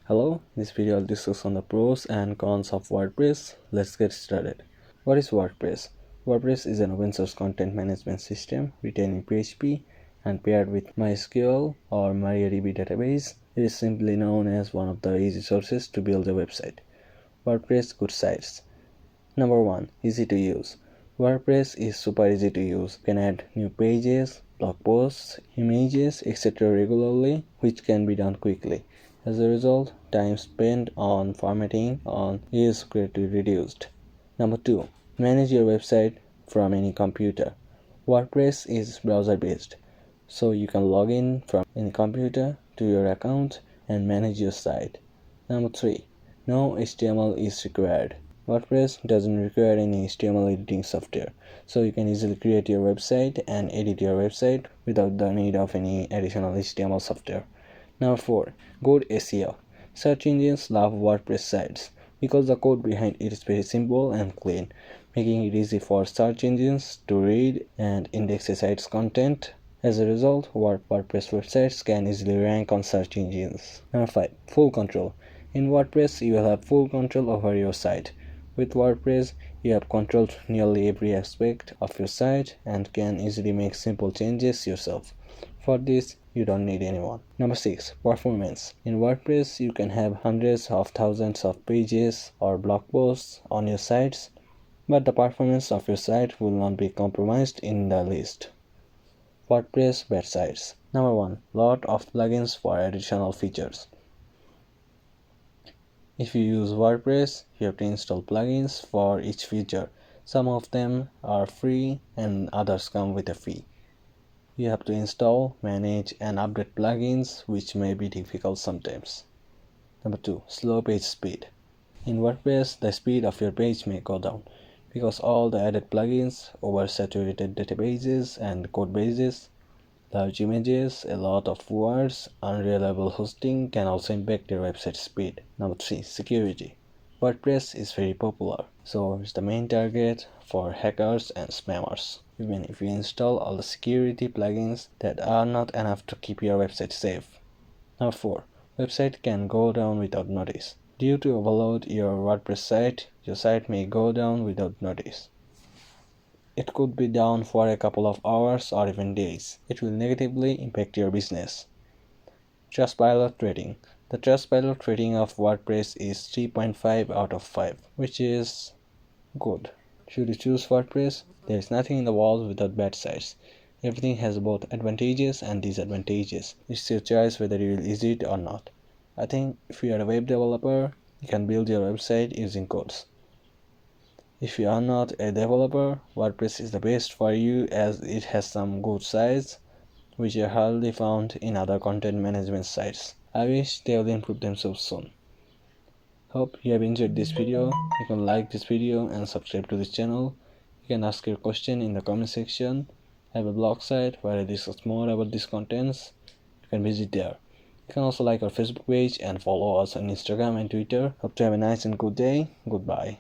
Hello, this video will discuss on the pros and cons of WordPress. Let's get started. What is WordPress? WordPress is an open source content management system written in PHP and paired with MySQL or MariaDB database. It is simply known as one of the easy sources to build a website. WordPress good sides. Number 1. Easy to use. WordPress is super easy to use. You can add new pages, blog posts, images, etc. regularly, which can be done quickly. As a result, time spent on formatting is greatly reduced. Number 2. Manage your website from any computer. WordPress is browser based, so you can log in from any computer to your account and manage your site. Number 3. No HTML is required. WordPress doesn't require any HTML editing software, so you can easily create your website and edit your website without the need of any additional HTML software. Number 4. Good SEO. Search engines love WordPress sites because the code behind it is very simple and clean, making it easy for search engines to read and index a site's content. As a result, WordPress websites can easily rank on search engines. Number 5. Full control. In WordPress, you will have full control over your site. With WordPress, you have control nearly every aspect of your site and can easily make simple changes yourself. For this, you don't need anyone. Number 6. Performance. In WordPress, you can have hundreds of thousands of pages or blog posts on your sites, but the performance of your site will not be compromised in the least. WordPress bad sides. Number 1. Lot of plugins for additional features. If you use WordPress, you have to install plugins for each feature. Some of them are free and others come with a fee. You have to install, manage and update plugins, which may be difficult sometimes. Number 2. Slow page speed. In WordPress, the speed of your page may go down because all the added plugins, oversaturated databases and code bases, large images, a lot of words, unreliable hosting can also impact your website speed. Number 3. Security. WordPress is very popular, so it's the main target for hackers and spammers. Even if you install all the security plugins, that are not enough to keep your website safe. Number 4. Website can go down without notice. Due to overload your WordPress site, your site may go down without notice. It could be down for a couple of hours or even days. It will negatively impact your business. TRUSTPILOT rating. The TRUSTPILOT rating of WordPress is 3.5 out of 5, which is good. Should you choose WordPress? There is nothing in the world without bad sides. Everything has both advantages and disadvantages. It's your choice whether you will use it or not. I think if you are a web developer, you can build your website using codes. If you are not a developer, WordPress is the best for you as it has some good sites which are hardly found in other content management sites. I wish they will improve themselves soon. Hope you have enjoyed this video. You can like this video and subscribe to this channel. You can ask your question in the comment section. I have a blog site where I discuss more about these contents. You can visit there. You can also like our Facebook page and follow us on Instagram and Twitter. Hope to have a nice and good day. Goodbye.